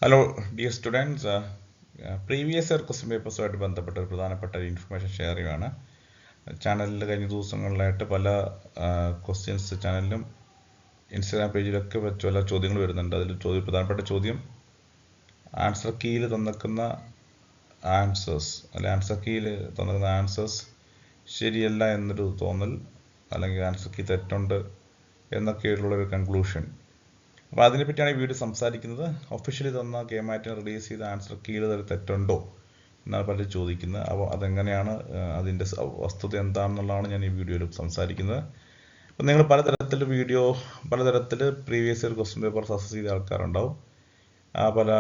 Hello dear students, previous year question പേപ്പേഴ്സുമായിട്ട് ബന്ധപ്പെട്ട ഒരു പ്രധാനപ്പെട്ട ഇൻഫർമേഷൻ ഷെയർ ചെയ്യുകയാണ്. ചാനലിൽ കഴിഞ്ഞ ദിവസങ്ങളിലായിട്ട് പല ക്വസ്റ്റ്യൻസ് ചാനലിലും ഇൻസ്റ്റാഗ്രാം പേജിലൊക്കെ വെച്ച് പല ചോദ്യങ്ങൾ വരുന്നുണ്ട്. അതിൽ പ്രധാനപ്പെട്ട ചോദ്യം ആൻസർ കീയിൽ തന്നിക്കുന്ന ആൻസേഴ്സ് അല്ലെ ആൻസർ കീയിൽ തന്നിക്കുന്ന ആൻസേഴ്സ് ശരിയല്ല എന്നൊരു തോന്നൽ, അല്ലെങ്കിൽ ആൻസർ കീ തെറ്റുണ്ട് എന്നൊക്കെയുള്ളൊരു കൺക്ലൂഷൻ. അപ്പോൾ അതിനെപ്പറ്റിയാണ് ഈ വീഡിയോ സംസാരിക്കുന്നത്. ഒഫീഷ്യലി തന്ന കെ-മാറ്റിന് റിലീസ് ചെയ്ത ആൻസർ കീയിൽ തെറ്റുണ്ടോ എന്നാണ് പലരും ചോദിക്കുന്നത്. അപ്പോൾ അതെങ്ങനെയാണ്, അതിൻ്റെ വസ്തുത എന്താണെന്നുള്ളതാണ് ഞാൻ ഈ വീഡിയോയിൽ സംസാരിക്കുന്നത്. അപ്പം നിങ്ങൾ പലതരത്തിൽ previous year question paper success ചെയ്ത ആൾക്കാരുണ്ടാവും. പല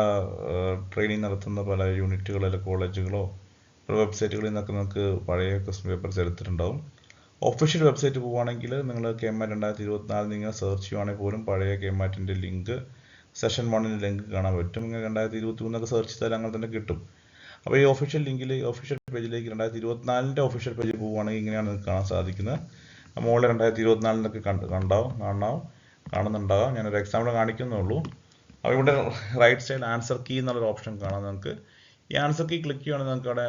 ട്രെയിനിങ് നടത്തുന്ന പല യൂണിറ്റുകളോ കോളേജുകളോ വെബ്സൈറ്റുകളിൽ നിന്നൊക്കെ നിങ്ങൾക്ക് പഴയ ക്വസ്റ്റ്യൻ പേപ്പർസ് എടുത്തിട്ടുണ്ടാവും. ഒഫീഷ്യൽ വെബ്സൈറ്റ് പോവുകയാണെങ്കിൽ നിങ്ങൾ കെ-മാറ്റ് 2024 നിങ്ങൾ സെർച്ച് ചെയ്യുവാണെങ്കിൽ പോലും പഴയ കെ-മാറ്റിൻ്റെ ലിങ്ക്, സെഷൻ 1ൻ്റെ ലിങ്ക് കാണാൻ പറ്റും. നിങ്ങൾ 2023 സെർച്ച് ചെയ്താൽ അങ്ങനെ തന്നെ കിട്ടും. അപ്പോൾ ഈ ഒഫീഷ്യൽ പേജിലേക്ക് 2024 ഒഫീഷ്യൽ പേജിൽ പോവുകയാണെങ്കിൽ ഇങ്ങനെയാണ് നിങ്ങൾക്ക് കാണാൻ സാധിക്കുന്നത്. മുകളിൽ 2024 കാണുന്നുണ്ടാകാം. ഞാനൊരു എക്സാമ്പിൾ കാണിക്കുന്നുള്ളൂ. അപ്പോൾ ഇവിടെ റൈറ്റ് സൈഡ് ആൻസർ കീ എന്നുള്ളൊരു ഓപ്ഷൻ കാണാം. നിങ്ങൾക്ക് ഈ ആൻസർ കീ ക്ലിക്ക് ചെയ്യുകയാണെങ്കിൽ നിങ്ങൾക്ക് അവിടെ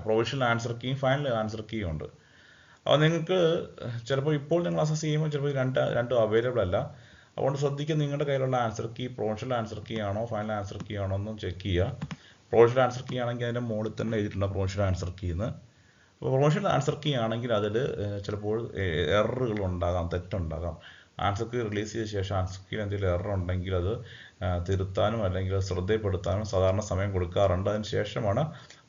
പ്രൊവിഷണൽ ആൻസർ കീയും ഫൈനൽ ആൻസർ കീയും ഉണ്ട്. അപ്പോൾ നിങ്ങൾക്ക് ചിലപ്പോൾ ഇപ്പോൾ നിങ്ങൾ അസസ് ചെയ്യുമ്പോൾ ചിലപ്പോൾ രണ്ടും അവൈലബിൾ അല്ല. അതുകൊണ്ട് ശ്രദ്ധിക്കുക, നിങ്ങളുടെ കയ്യിലുള്ള answer key provisional answer key ആണോ ഫൈനൽ ആൻസർ കീ ആണോ എന്നും ചെക്ക് ചെയ്യുക. പ്രൊവിഷണൽ ആൻസർ കീ ആണെങ്കിൽ അതിൻ്റെ മുകളിൽ തന്നെ എഴുതിയിട്ടുണ്ട് പ്രൊവിഷണൽ ആൻസർ കീ എന്ന്. അപ്പോൾ പ്രൊവിഷണൽ ആൻസർ കീ ആണെങ്കിൽ അതിൽ ചിലപ്പോൾ എററുകൾ ഉണ്ടാകാം, തെറ്റുണ്ടാകാം. ആൻസർ കീ റിലീസ് ചെയ്ത ശേഷം ആൻസർ കീയിൽ എന്തെങ്കിലും എറർ ഉണ്ടെങ്കിൽ അത് തിരുത്താനും അല്ലെങ്കിൽ ശ്രദ്ധപ്പെടുത്താനും സാധാരണ സമയം കൊടുക്കാറുണ്ട്. അതിന് ശേഷമാണ്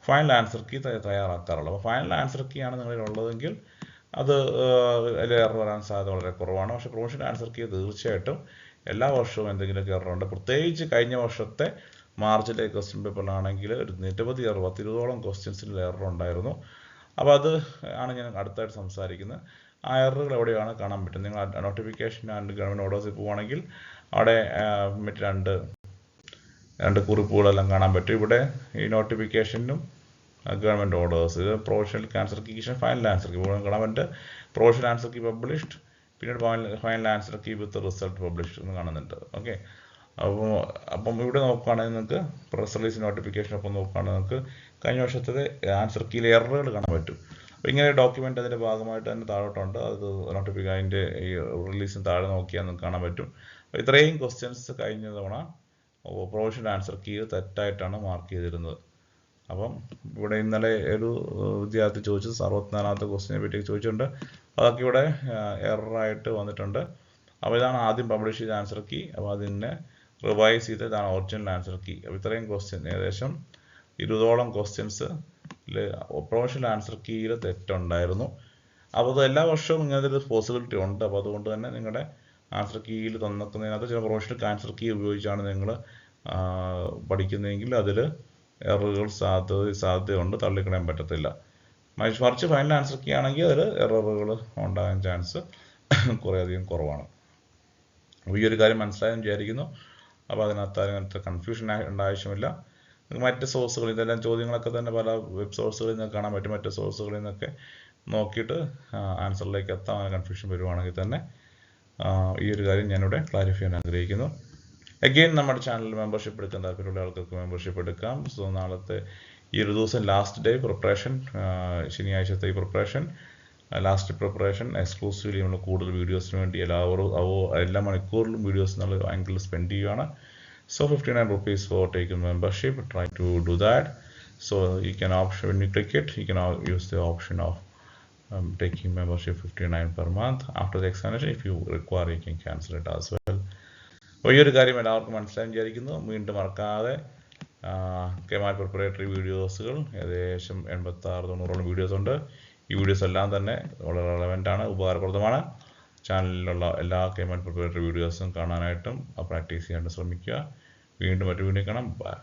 ഫൈനൽ ആൻസർ കീ തയ്യാറാക്കാറുള്ളത്. അപ്പോൾ ഫൈനൽ ആൻസർ കീ ആണ് നിങ്ങളിലുള്ളതെങ്കിൽ അത് എറർ വരാൻ സാധ്യത വളരെ കുറവാണ്. പക്ഷേ പ്രൊവിഷണൽ ആൻസർ കീ തീർച്ചയായിട്ടും എല്ലാ വർഷവും എന്തെങ്കിലുമൊക്കെ എററുണ്ട്. പ്രത്യേകിച്ച് കഴിഞ്ഞ വർഷത്തെ മാർച്ചിലെ ക്വസ്റ്റ്യൻ പേപ്പറിലാണെങ്കിൽ ഒരു നിരവധി 20ഓളം ക്വസ്റ്റ്യൻസിൽ എറർ ഉണ്ടായിരുന്നു. അപ്പോൾ അത് ആണ് ഞാൻ അടുത്തായിട്ട് സംസാരിക്കുന്നത്. ആ എററുകൾ എവിടെയാണ് കാണാൻ പറ്റും. നിങ്ങൾ നോട്ടിഫിക്കേഷൻ ആൻഡ് ഗവൺമെൻറ് ഓർഡേഴ്സിൽ പോവുകയാണെങ്കിൽ അവിടെ മറ്റ് രണ്ട് കുറിപ്പുകളെല്ലാം കാണാൻ പറ്റും. ഇവിടെ ഈ നോട്ടിഫിക്കേഷനും government orders, provisional answer key, final answer key കാണാൻ പറ്റും. പ്രൊവിഷണൽ ആൻസർ കീ പബ്ലിഷ്ഡ്, പിന്നീട് final answer key with result published എന്ന് കാണുന്നുണ്ട്. ഓക്കെ, അപ്പം ഇവിടെ നോക്കുകയാണെങ്കിൽ നിങ്ങൾക്ക് പ്രസ് റിലീസ് നോട്ടിഫിക്കേഷൻ ഒപ്പം നോക്കുകയാണെങ്കിൽ നിങ്ങൾക്ക് കഴിഞ്ഞ വർഷത്തെ ആൻസർ കീയിലെ എററുകൾ കാണാൻ പറ്റും. അപ്പോൾ ഇങ്ങനെ ഡോക്യുമെൻ്റ് അതിൻ്റെ ഭാഗമായിട്ട് തന്നെ താഴോട്ടുണ്ട്. അത് അതിൻ്റെ ഈ റിലീസിന് താഴെ നോക്കിയാൽ നിങ്ങൾക്ക് കാണാൻ പറ്റും. അപ്പോൾ ഇത്രയും ക്വസ്റ്റ്യൻസ് കഴിഞ്ഞ തവണ പ്രൊവിഷണൽ ആൻസർ കീ തെറ്റായിട്ടാണ് മാർക്ക് ചെയ്തിരുന്നത്. അപ്പം ഇവിടെ ഇന്നലെ ഒരു വിദ്യാർത്ഥി ചോദിച്ചത് 64ാമത്തെ ക്വസ്റ്റിനെ പറ്റി ചോദിച്ചിട്ടുണ്ട്. അതൊക്കെ ഇവിടെ എററായിട്ട് വന്നിട്ടുണ്ട്. അപ്പോൾ ഇതാണ് ആദ്യം പബ്ലിഷ് ചെയ്ത ആൻസർ കീ. അപ്പോൾ അതിനെ റിവൈസ് ചെയ്ത് ഇതാണ് ഒറിജിനൽ ആൻസർ കീ. അപ്പോൾ ഇത്രയും ക്വസ്റ്റ്യൻ, ഏകദേശം 20ഓളം ക്വസ്റ്റ്യൻസ് പ്രൊവിഷണൽ ആൻസർ കീയിൽ തെറ്റുണ്ടായിരുന്നു. അപ്പോൾ അത് എല്ലാ വർഷവും ഇങ്ങനത്തെ ഒരു പോസിബിലിറ്റി ഉണ്ട്. അപ്പോൾ അതുകൊണ്ട് തന്നെ നിങ്ങളുടെ ആൻസർ കീയിൽ തന്നിക്കുന്നതിനകത്ത് ചില പ്രൊവിഷണൽ ആൻസർ കീ ഉപയോഗിച്ചാണ് നിങ്ങൾ പഠിക്കുന്നതെങ്കിൽ അതിൽ എററുകൾ സാധ്യതയുണ്ട്, തള്ളിക്കളയാൻ പറ്റത്തില്ല. മറിച്ച് ഫൈനൽ ആൻസർ കീ ആണെങ്കിൽ അതിൽ എററുകൾ ഉണ്ടാകാൻ ചാൻസ് കുറേയധികം കുറവാണ്. അപ്പോൾ ഈ ഒരു കാര്യം മനസ്സിലായെന്ന് വിചാരിക്കുന്നു. അപ്പോൾ അതിനകത്ത് അങ്ങനത്തെ കൺഫ്യൂഷൻ ആവശ്യമില്ല. മറ്റ് സോഴ്സുകളിൽ ഇതെല്ലാം ചോദ്യങ്ങളൊക്കെ തന്നെ പല വെബ് സോഴ്സുകളിൽ നിന്ന് കാണാൻ പറ്റും. മറ്റ് സോഴ്സുകളിൽ നിന്നൊക്കെ നോക്കിയിട്ട് ആൻസറിലേക്ക് എത്താൻ കൺഫ്യൂഷൻ വരുവാണെങ്കിൽ തന്നെ ഈ ഒരു കാര്യം ഞാനിവിടെ ക്ലാരിഫൈ ചെയ്യാൻ ആഗ്രഹിക്കുന്നു. അഗെയിൻ നമ്മുടെ ചാനൽ മെമ്പർഷിപ്പ് എടുക്കാൻ താല്പര്യമുള്ള ആൾക്കാർക്ക് മെമ്പർഷിപ്പ് എടുക്കാം. സോ നാളത്തെ ഈ ഒരു ദിവസം ലാസ്റ്റ് ഡേ പ്രിപ്പറേഷൻ, ശനിയാഴ്ചത്തെ ഈ പ്രിപ്പറേഷൻ, ലാസ്റ്റ് പ്രിപ്പറേഷൻ എക്സ്ക്ലൂസീവ്ലി നമ്മൾ കൂടുതൽ വീഡിയോസിന് വേണ്ടി എല്ലാ മണിക്കൂറിലും വീഡിയോസ് എന്നുള്ള ആംഗിളിൽ സ്പെൻഡ് ചെയ്യുകയാണ്. So 59 rupees for taking membership. Try to do that. So you can when you click it, you can use the option of taking membership 59 per month. After the examination, if you require, you can cancel it as well. അപ്പോൾ ഈ ഒരു കാര്യം എല്ലാവർക്കും മനസ്സിലായി വിചാരിക്കുന്നു. വീണ്ടും മറക്കാതെ കെ-മാറ്റ് preparatory വീഡിയോസുകൾ ഏകദേശം 86-90ഓളം വീഡിയോസ് ഉണ്ട്. ഈ വീഡിയോസ് എല്ലാം തന്നെ വളരെ റെലവൻ്റ് ആണ്, ഉപകാരപ്രദമാണ്. ചാനലിലുള്ള എല്ലാ കെ-മാറ്റ് പ്രിപ്പറേറ്ററി വീഡിയോസും കാണാനായിട്ടും പ്രാക്ടീസ് ചെയ്യാനായിട്ട് ശ്രമിക്കുക. വീണ്ടും മറ്റു വീഡിയോ കാണാം. ബൈ.